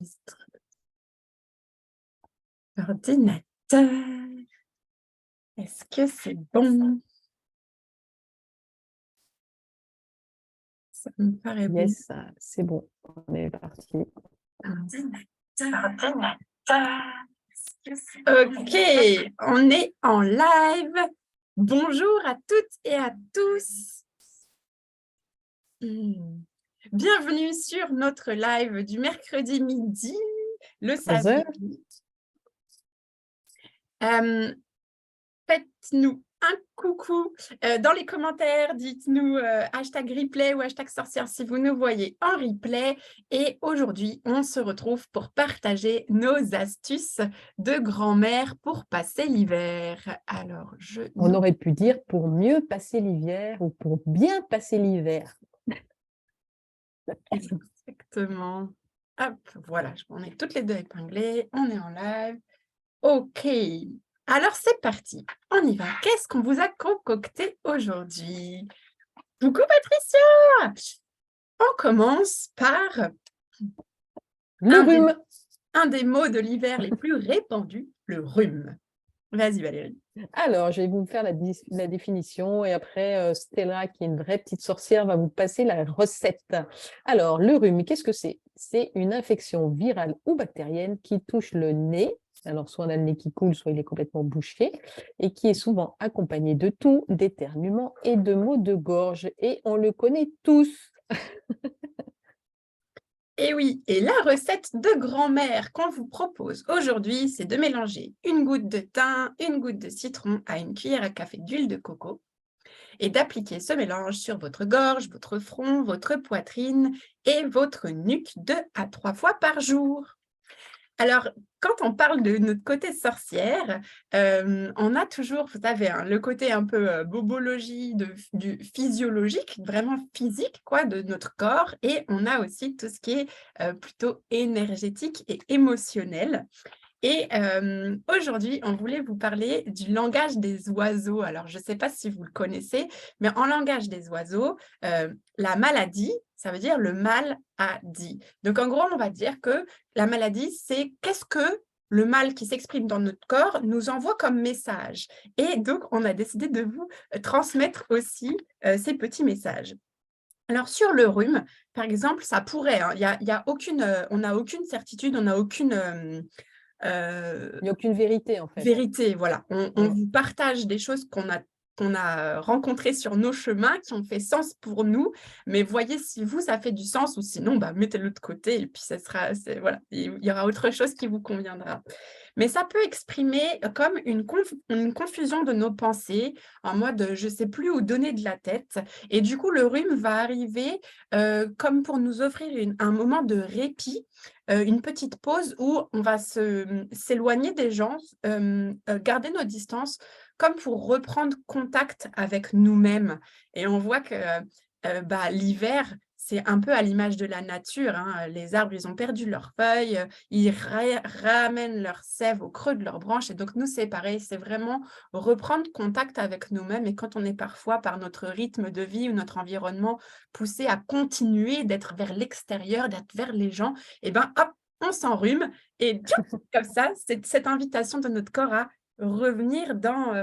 Enregistre. Ordinateur. Est-ce que c'est bon? Ça me paraît bon. Yes, c'est bon, on est parti. Ordinateur. Ok, on est en live. Bonjour à toutes et à tous. Bienvenue sur notre live du mercredi midi, le 13 heures. samedi. Faites-nous un coucou dans les commentaires, dites-nous hashtag replay ou hashtag sorcière si vous nous voyez en replay. Et aujourd'hui, on se retrouve pour partager nos astuces de grand-mère pour passer l'hiver. Alors, On aurait pu dire pour mieux passer l'hiver ou pour bien passer l'hiver. Exactement. Hop, voilà, on est toutes les deux épinglées, on est en live. Ok. Alors, c'est parti. On y va. Qu'est-ce qu'on vous a concocté aujourd'hui? Coucou Patricia! On commence par Le rhume. un des mots de l'hiver les plus répandus, le rhume. Vas-y Valérie. Alors, je vais vous faire la définition et après, Stella, qui est une vraie petite sorcière, va vous passer la recette. Alors, le rhume, qu'est-ce que c'est? C'est une infection virale ou bactérienne qui touche le nez. Alors, soit on a le nez qui coule, soit il est complètement bouché et qui est souvent accompagné de toux, d'éternuements et de maux de gorge. Et on le connaît tous. Et oui, et la recette de grand-mère qu'on vous propose aujourd'hui, c'est de mélanger une goutte de thym, une goutte de citron à une cuillère à café d'huile de coco et d'appliquer ce mélange sur votre gorge, votre front, votre poitrine et votre nuque 2 à 3 fois par jour. Alors, quand on parle de notre côté sorcière, on a toujours, vous savez, le côté un peu bobologie, du physiologique, vraiment physique, quoi, de notre corps. Et on a aussi tout ce qui est plutôt énergétique et émotionnel. Et aujourd'hui, on voulait vous parler du langage des oiseaux. Alors, je ne sais pas si vous le connaissez, mais en langage des oiseaux, la maladie, ça veut dire le mal a dit. Donc, en gros, on va dire que la maladie, c'est qu'est-ce que le mal qui s'exprime dans notre corps nous envoie comme message. Et donc, on a décidé de vous transmettre aussi ces petits messages. Alors, sur le rhume, par exemple, ça pourrait, hein, y a aucune, on n'a aucune certitude, on n'a aucune... Il n'y a aucune vérité, en fait. vérité, voilà. On vous partage des choses qu'on a rencontrées sur nos chemins, qui ont fait sens pour nous, mais voyez si vous, ça fait du sens, ou sinon, bah, mettez-le de côté, et puis ça sera, voilà, il y aura autre chose qui vous conviendra. Mais ça peut exprimer comme une confusion de nos pensées, en mode je ne sais plus où donner de la tête. Et du coup, le rhume va arriver comme pour nous offrir un moment de répit, une petite pause où on va s'éloigner des gens, garder nos distances, comme pour reprendre contact avec nous-mêmes. Et on voit que l'hiver, c'est un peu à l'image de la nature, hein. Les arbres, ils ont perdu leurs feuilles, ils ramènent leur sève au creux de leurs branches. Et donc, nous, c'est pareil, c'est vraiment reprendre contact avec nous-mêmes. Et quand on est parfois, par notre rythme de vie ou notre environnement, poussé à continuer d'être vers l'extérieur, d'être vers les gens, et bien, hop, on s'enrhume. Et comme ça, c'est cette invitation de notre corps à revenir dans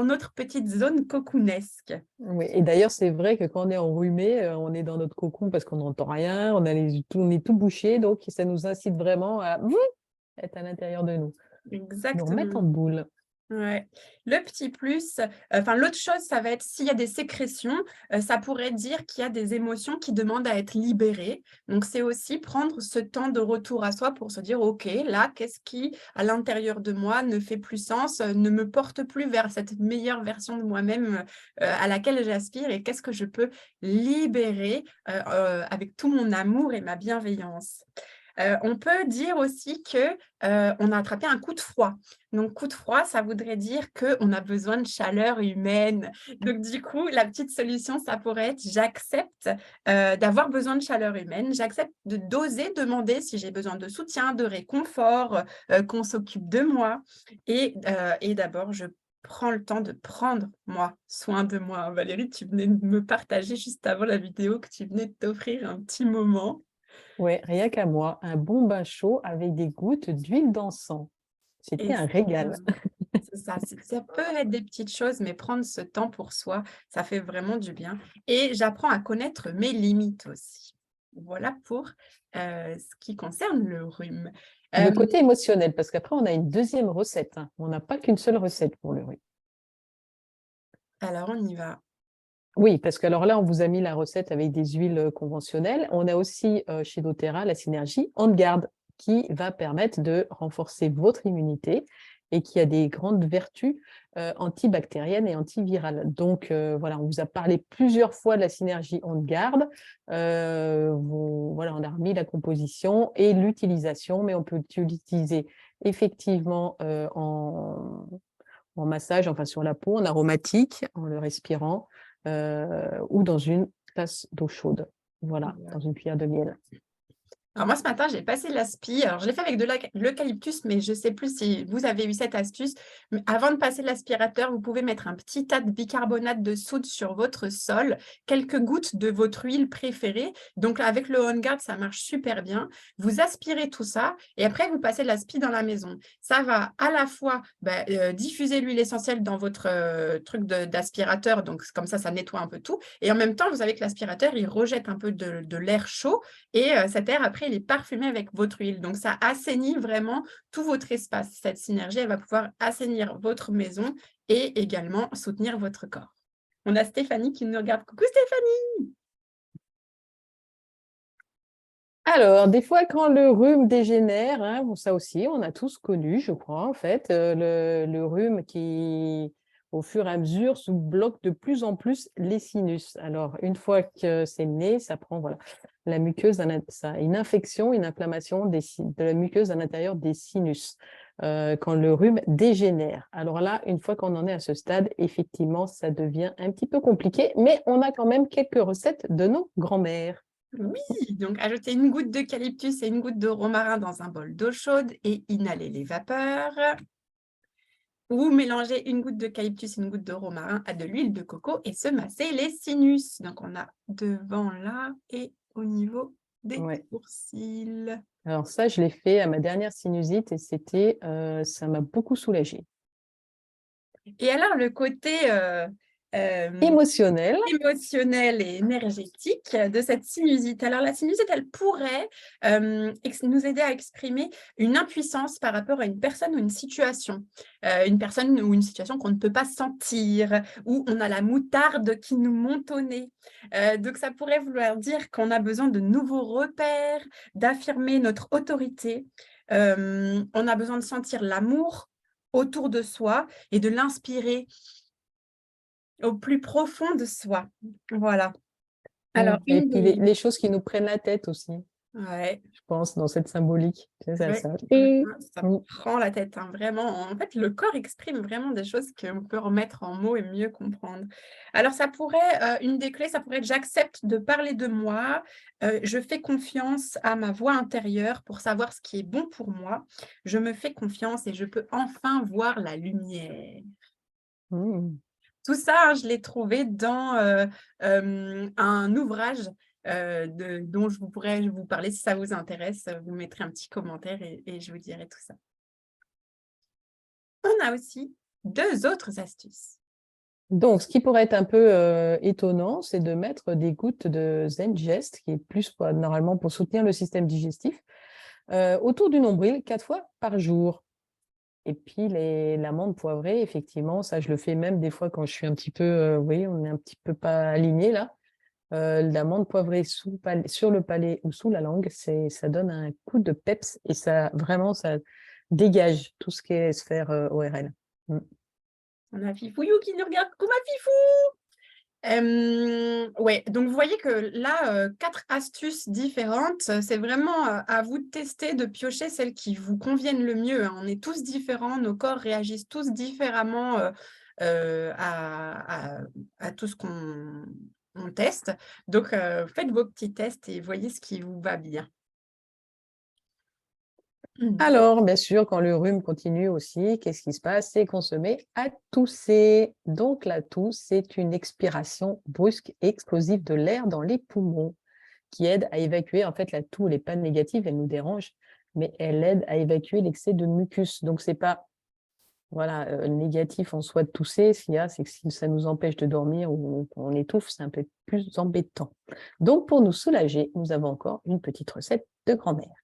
notre petite zone cocoonesque. Oui, et d'ailleurs, c'est vrai que quand on est enrhumé, on est dans notre cocon parce qu'on n'entend rien, on est tout bouché, donc ça nous incite vraiment à être à l'intérieur de nous, nous remettre en Exactement. boule. Ouais. Le petit plus, l'autre chose, ça va être s'il y a des sécrétions, ça pourrait dire qu'il y a des émotions qui demandent à être libérées. Donc, c'est aussi prendre ce temps de retour à soi pour se dire, OK, là, qu'est-ce qui, à l'intérieur de moi, ne fait plus sens, ne me porte plus vers cette meilleure version de moi-même à laquelle j'aspire et qu'est-ce que je peux libérer avec tout mon amour et ma bienveillance. On peut dire aussi qu'on a attrapé un coup de froid. Donc, coup de froid, ça voudrait dire qu'on a besoin de chaleur humaine. Donc, du coup, la petite solution, ça pourrait être j'accepte d'avoir besoin de chaleur humaine. J'accepte d'oser demander si j'ai besoin de soutien, de réconfort, qu'on s'occupe de moi. Et d'abord, je prends le temps de prendre, moi, soin de moi. Valérie, tu venais de me partager juste avant la vidéo que tu venais de t'offrir un petit moment. Ouais, rien qu'à moi, un bon bain chaud avec des gouttes d'huile d'encens. C'était Et un régal. c'est ça, ça peut être des petites choses, mais prendre ce temps pour soi, ça fait vraiment du bien. Et j'apprends à connaître mes limites aussi. Voilà pour ce qui concerne le rhume. Le Euh, côté émotionnel, parce qu'après, on a une deuxième recette, hein. On n'a pas qu'une seule recette pour le rhume. alors, on y va. Oui, parce que alors là, on vous a mis la recette avec des huiles conventionnelles. On a aussi chez doTERRA la synergie OnGuard qui va permettre de renforcer votre immunité et qui a des grandes vertus antibactériennes et antivirales. Donc voilà, on vous a parlé plusieurs fois de la synergie OnGuard. Voilà, on a remis la composition et l'utilisation, mais on peut l'utiliser effectivement en massage, enfin sur la peau, en aromatique, en le respirant, ou dans une tasse d'eau chaude. Voilà, dans une cuillère de miel. Alors moi, ce matin, j'ai passé l'aspi. Alors, je l'ai fait avec de l'eucalyptus, mais je ne sais plus si vous avez eu cette astuce. Mais avant de passer l'aspirateur, vous pouvez mettre un petit tas de bicarbonate de soude sur votre sol, quelques gouttes de votre huile préférée. Donc, avec le OnGuard, ça marche super bien. Vous aspirez tout ça et après, vous passez l'aspi dans la maison. Ça va à la fois diffuser l'huile essentielle dans votre truc d'aspirateur. Donc, comme ça nettoie un peu tout. Et en même temps, vous savez que l'aspirateur, il rejette un peu de l'air chaud. Et cet air, après, il est parfumé avec votre huile. Donc, ça assainit vraiment tout votre espace. Cette synergie, elle va pouvoir assainir votre maison et également soutenir votre corps. On a Stéphanie qui nous regarde. Coucou Stéphanie! Alors, des fois, quand le rhume dégénère, hein, bon, ça aussi, on a tous connu, je crois, en fait, le rhume qui, au fur et à mesure, se bloque de plus en plus les sinus. Alors, une fois que c'est né, ça prend, voilà, la muqueuse, une infection, une inflammation de la muqueuse à l'intérieur des sinus, quand le rhume dégénère. Alors là, une fois qu'on en est à ce stade, effectivement, ça devient un petit peu compliqué, mais on a quand même quelques recettes de nos grands-mères. Oui, donc ajoutez une goutte d'eucalyptus et une goutte de romarin dans un bol d'eau chaude et inhalez les vapeurs. Ou mélanger une goutte d'eucalyptus et une goutte de romarin à de l'huile de coco et se masser les sinus. Donc, on a devant là et au niveau des Ouais. sourcils. Alors ça, je l'ai fait à ma dernière sinusite et ça m'a beaucoup soulagée. Et alors, le côté Émotionnel. émotionnel et énergétique de cette sinusite. Alors, la sinusite, elle pourrait nous aider à exprimer une impuissance par rapport à une personne ou une situation. Une personne ou une situation qu'on ne peut pas sentir, où on a la moutarde qui nous monte au nez. Donc, ça pourrait vouloir dire qu'on a besoin de nouveaux repères, d'affirmer notre autorité. On a besoin de sentir l'amour autour de soi et de l'inspirer au plus profond de soi. Voilà. Alors, Et une puis des... les choses qui nous prennent la tête aussi, Ouais, je pense, dans cette symbolique. C'est ça, ouais. ça. Ça Mm. prend la tête, hein, vraiment. En fait, le corps exprime vraiment des choses qu'on peut remettre en mots et mieux comprendre. Alors, ça pourrait, une des clés, ça pourrait être j'accepte de parler de moi, je fais confiance à ma voix intérieure pour savoir ce qui est bon pour moi, je me fais confiance et je peux enfin voir la lumière. Mm. Tout ça, hein, je l'ai trouvé dans un ouvrage dont je pourrais vous parler si ça vous intéresse. Vous mettrez un petit commentaire et je vous dirai tout ça. On a aussi 2 autres astuces. Donc, ce qui pourrait être un peu étonnant, c'est de mettre des gouttes de Zengest, qui est plus normalement pour soutenir le système digestif, autour du nombril 4 fois par jour. Et puis l'amande poivrée, effectivement, ça je le fais même des fois quand je suis un petit peu, oui, on est un petit peu pas aligné là. L'amande poivrée sur le palais ou sous la langue, ça donne un coup de peps et ça vraiment ça dégage tout ce qui est sphère ORL. Mm. On a Fifouillou qui nous regarde. Coucou ma Fifou! Ouais, donc vous voyez que là, 4 astuces différentes. C'est vraiment à vous de tester, de piocher celles qui vous conviennent le mieux, hein. On est tous différents, nos corps réagissent tous différemment à tout ce qu'on teste. Donc, faites vos petits tests et voyez ce qui vous va bien. Alors, bien sûr, quand le rhume continue aussi, qu'est-ce qui se passe? C'est qu'on se met à tousser. Donc, la tousse, c'est une expiration brusque et explosive de l'air dans les poumons. qui aide à évacuer, en fait, la toux, elle n'est pas négative, elle nous dérange, mais elle aide à évacuer l'excès de mucus. Donc, ce n'est pas négatif en soi de tousser. Ce qu'il y a, c'est que si ça nous empêche de dormir ou qu'on étouffe, c'est un peu plus embêtant. Donc, pour nous soulager, nous avons encore une petite recette de grand-mère.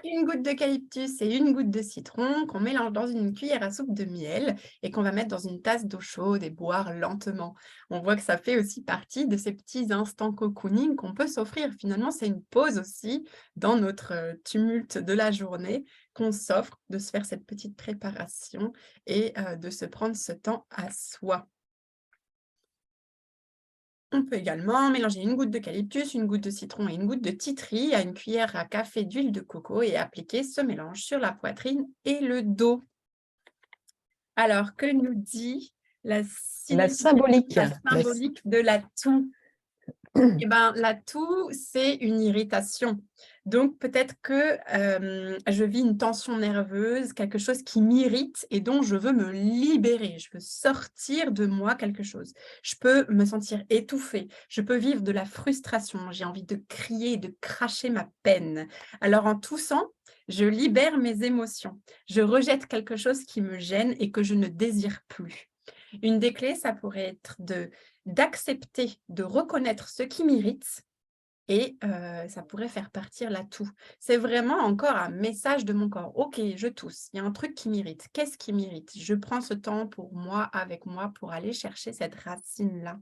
Une goutte d'eucalyptus et une goutte de citron qu'on mélange dans une cuillère à soupe de miel et qu'on va mettre dans une tasse d'eau chaude et boire lentement. On voit que ça fait aussi partie de ces petits instants cocooning qu'on peut s'offrir. Finalement, c'est une pause aussi dans notre tumulte de la journée qu'on s'offre de se faire cette petite préparation et de se prendre ce temps à soi. On peut également mélanger une goutte d'eucalyptus, une goutte de citron et une goutte de titri à une cuillère à café d'huile de coco et appliquer ce mélange sur la poitrine et le dos. Alors, que nous dit la symbolique. La symbolique de la toux? Eh ben, la toux, c'est une irritation. Donc, peut-être que je vis une tension nerveuse, quelque chose qui m'irrite et dont je veux me libérer. Je veux sortir de moi quelque chose. Je peux me sentir étouffée. Je peux vivre de la frustration. J'ai envie de crier, de cracher ma peine. Alors, en toussant, je libère mes émotions. Je rejette quelque chose qui me gêne et que je ne désire plus. Une des clés, ça pourrait être d'accepter, de reconnaître ce qui m'irrite et ça pourrait faire partir la toux. C'est vraiment encore un message de mon corps. Ok, je tousse, il y a un truc qui m'irrite. Qu'est-ce qui m'irrite? Je prends ce temps pour moi, avec moi, pour aller chercher cette racine-là.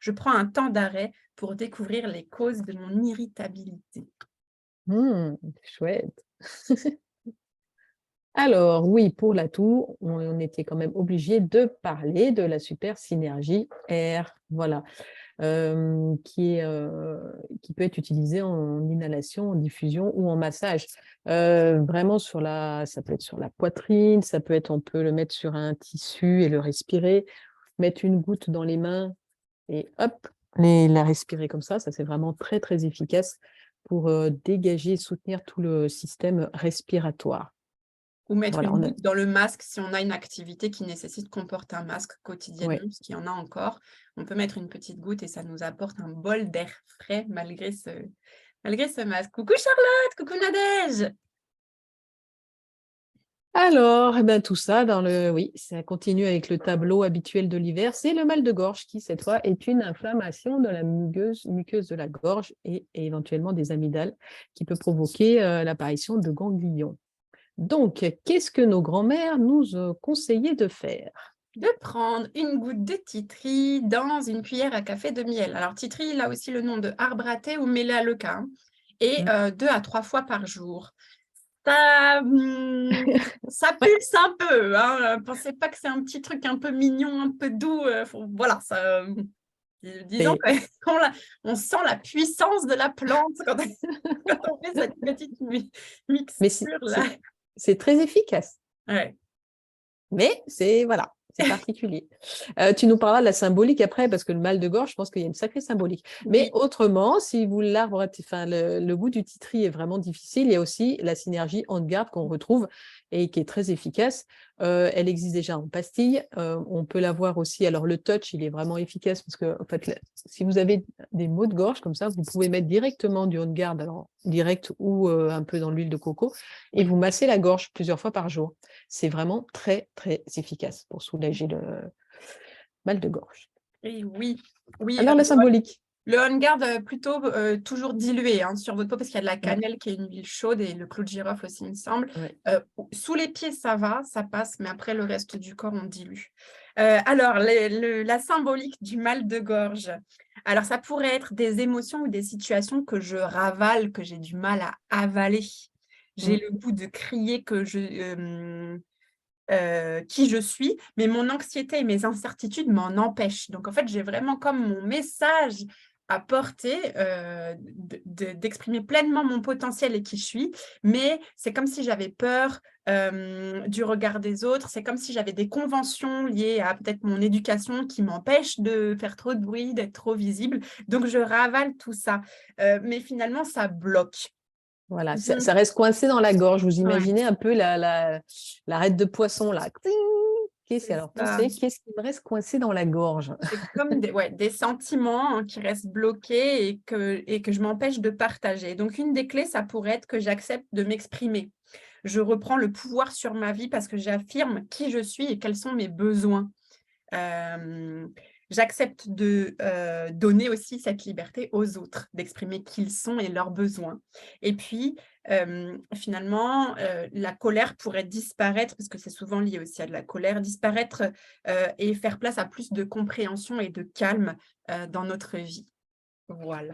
Je prends un temps d'arrêt pour découvrir les causes de mon irritabilité. Chouette. Alors, oui, pour la toux, on était quand même obligé de parler de la super synergie air, voilà, qui peut être utilisée en inhalation, en diffusion ou en massage. Vraiment, ça peut être sur la poitrine, ça peut être, on peut le mettre sur un tissu et le respirer, mettre une goutte dans les mains et hop, la respirer comme ça c'est vraiment très, très efficace pour dégager et soutenir tout le système respiratoire. Ou mettre Voilà, une goutte dans le masque si on a une activité qui nécessite qu'on porte un masque quotidiennement, ouais. parce qu'il y en a encore. On peut mettre une petite goutte et ça nous apporte un bol d'air frais malgré ce masque. Coucou Charlotte, coucou Nadège. Alors, tout ça oui, ça continue avec le tableau habituel de l'hiver. C'est le mal de gorge qui, cette fois, est une inflammation de la muqueuse de la gorge et éventuellement des amygdales qui peut provoquer l'apparition de ganglions. Donc, qu'est-ce que nos grands-mères nous conseillaient de faire? De prendre une goutte de titri dans une cuillère à café de miel. Alors, titri, il a aussi le nom de arbre à thé ou mélaleuca, et 2 à 3 fois par jour. Ça pulse un peu, hein. Pensez pas que c'est un petit truc un peu mignon, un peu doux. Voilà, ça, disons qu'on sent la puissance de la plante quand on fait cette petite mixture-là. C'est très efficace. Ouais. Mais c'est particulier. Tu nous parleras de la symbolique après, parce que le mal de gorge, je pense qu'il y a une sacrée symbolique. Mais autrement, si vous le goût du titri est vraiment difficile, il y a aussi la synergie Handgard qu'on retrouve et qui est très efficace. Elle existe déjà en pastille. On peut l'avoir aussi. Alors, le touch, il est vraiment efficace parce que, en fait, si vous avez des maux de gorge comme ça, vous pouvez mettre directement du Handgard, alors direct ou un peu dans l'huile de coco, et vous massez la gorge plusieurs fois par jour. C'est vraiment très, très efficace pour soulager le mal de gorge. Et oui. Alors, la symbolique. Le Handgard, plutôt toujours dilué sur votre peau parce qu'il y a de la cannelle qui est une huile chaude et le clou de girofle aussi, il me semble. Sous les pieds, ça va, ça passe, mais après, le reste du corps, on dilue. Alors, la symbolique du mal de gorge. Alors, ça pourrait être des émotions ou des situations que je ravale, que j'ai du mal à avaler. J'ai le goût de crier qui je suis, mais mon anxiété et mes incertitudes m'en empêchent. Donc, en fait, j'ai vraiment comme mon message à porter d'exprimer pleinement mon potentiel et qui je suis, mais c'est comme si j'avais peur du regard des autres, c'est comme si j'avais des conventions liées à peut-être mon éducation qui m'empêchent de faire trop de bruit, d'être trop visible. Donc, je ravale tout ça, mais finalement, ça bloque. Voilà, ça reste coincé dans la gorge. Vous imaginez un peu l'arête de poisson là, C'est Alors, toi, ça. c'est qu'est-ce qui me reste coincé dans la gorge? C'est comme des sentiments qui restent bloqués et que je m'empêche de partager. Donc, une des clés, ça pourrait être que j'accepte de m'exprimer. Je reprends le pouvoir sur ma vie parce que j'affirme qui je suis et quels sont mes besoins. J'accepte de donner aussi cette liberté aux autres, d'exprimer qui ils sont et leurs besoins. Et puis, finalement, la colère pourrait disparaître, parce que c'est souvent lié aussi à de la colère, disparaître et faire place à plus de compréhension et de calme dans notre vie. Voilà.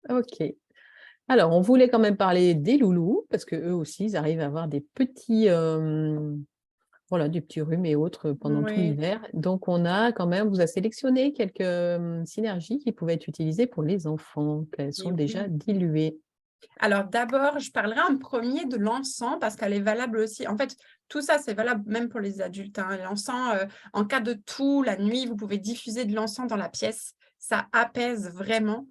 OK. Alors, on voulait quand même parler des loulous, parce qu'eux aussi, ils arrivent à avoir des petits, voilà, des petits rhumes et autres pendant tout Oui, l'hiver. Donc, vous a sélectionné quelques synergies qui pouvaient être utilisées pour les enfants, qu'elles et sont déjà oui. diluées. Alors d'abord, je parlerai en premier de l'encens parce qu'elle est valable aussi. En fait, tout ça, c'est valable même pour les adultes, hein. L'encens, en cas de toux, la nuit, vous pouvez diffuser de l'encens dans la pièce. Ça apaise vraiment.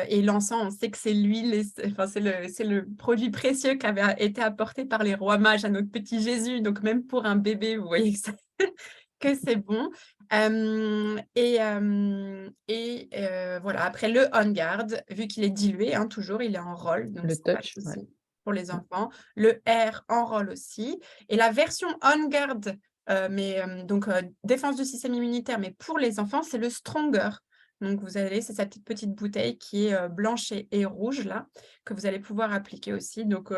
Et l'encens, on sait que c'est l'huile, enfin, c'est le produit précieux qui avait été apporté par les rois mages à notre petit Jésus. Donc même pour un bébé, vous voyez que que c'est bon. Voilà, après le On Guard, vu qu'il est dilué, hein, toujours, il est en rôle, donc Le c'est pas de touch, ouais. souci pour les enfants. Le R en rôle aussi. Et la version On Guard, défense du système immunitaire, mais pour les enfants, c'est le Stronger. Donc vous allez, c'est sa petite bouteille qui est blanche et rouge là, que vous allez pouvoir appliquer aussi. Donc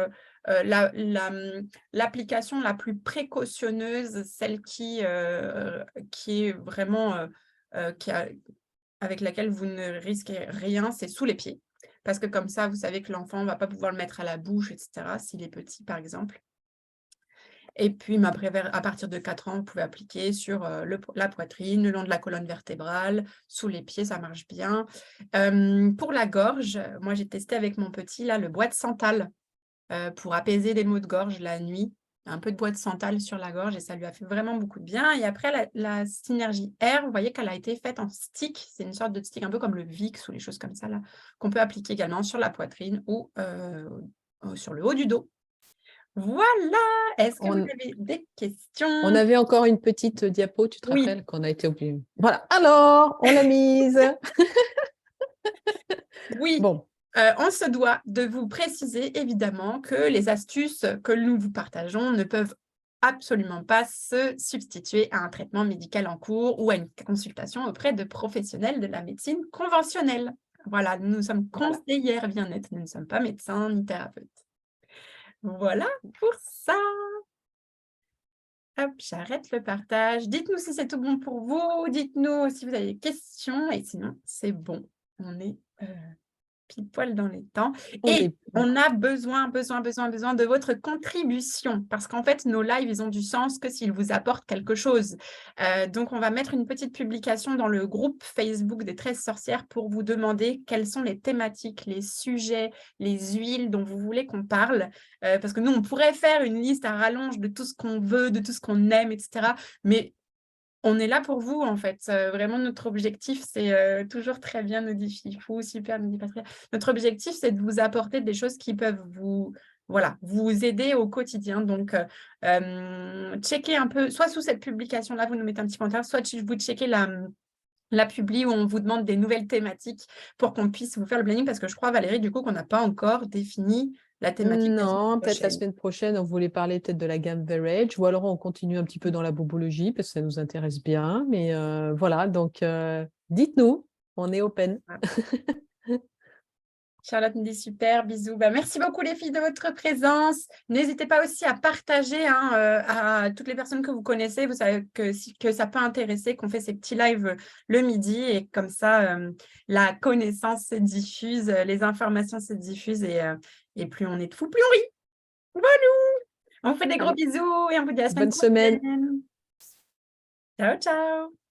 l'application la plus précautionneuse, celle qui est vraiment, avec laquelle vous ne risquez rien, c'est sous les pieds. Parce que comme ça, vous savez que l'enfant ne va pas pouvoir le mettre à la bouche, et cetera, s'il est petit, par exemple. Et puis, mais après, à partir de 4 ans, vous pouvez appliquer sur la poitrine, le long de la colonne vertébrale, sous les pieds, ça marche bien. Pour la gorge, moi, j'ai testé avec mon petit, là, le bois de santal. Pour apaiser les maux de gorge la nuit, un peu de bois de santal sur la gorge et ça lui a fait vraiment beaucoup de bien. Et après, la synergie R, vous voyez qu'elle a été faite en stick. C'est une sorte de stick un peu comme le Vicks ou les choses comme ça, là, qu'on peut appliquer également sur la poitrine ou sur le haut du dos. Voilà! Est-ce que vous On, avez des on questions? avait encore une petite diapo, tu te Oui. rappelles, qu'on a été obligé. Voilà, alors, on l'a mise. Oui, Bon, on se doit de vous préciser évidemment que les astuces que nous vous partageons ne peuvent absolument pas se substituer à un traitement médical en cours ou à une consultation auprès de professionnels de la médecine conventionnelle. Voilà, nous sommes voilà. conseillères bien-être, nous ne sommes pas médecins ni thérapeutes. Voilà pour ça. Hop, j'arrête le partage. Dites-nous si c'est tout bon pour vous. Dites-nous si vous avez des questions. Et sinon, c'est bon. On est pile poil dans les temps. On Et est on a besoin de votre contribution parce qu'en fait, nos lives, ils ont du sens que s'ils vous apportent quelque chose. Donc, on va mettre une petite publication dans le groupe Facebook des 13 sorcières pour vous demander quelles sont les thématiques, les sujets, les huiles dont vous voulez qu'on parle. Parce que nous, on pourrait faire une liste à rallonge de tout ce qu'on veut, de tout ce qu'on aime, etc. Mais on est là pour vous, en fait. Vraiment, notre objectif, c'est toujours très bien, nous dit Fifou, super, nous dit Pascal. Notre objectif, c'est de vous apporter des choses qui peuvent vous aider au quotidien. Donc, checkez un peu, soit sous cette publication-là, vous nous mettez un petit commentaire, soit vous checkez la publi où on vous demande des nouvelles thématiques pour qu'on puisse vous faire le planning, parce que je crois, Valérie, du coup, qu'on n'a pas encore défini la thématique de la semaine Non, peut-être la prochaine. semaine prochaine, on voulait parler peut-être de la gamme Verage, ou alors on continue un petit peu dans la bobologie, parce que ça nous intéresse bien. Mais voilà, donc dites-nous, on est open. Charlotte me dit super, bisous. Bah, merci beaucoup les filles de votre présence. N'hésitez pas aussi à partager à toutes les personnes que vous connaissez. Vous savez que ça peut intéresser, qu'on fait ces petits lives le midi et comme ça, la connaissance se diffuse, les informations se diffusent et plus on est de fous, plus on rit. Voilà. On vous fait des gros Allez, bisous et on vous dit à la semaine bonne semaine. prochaine. Ciao, ciao.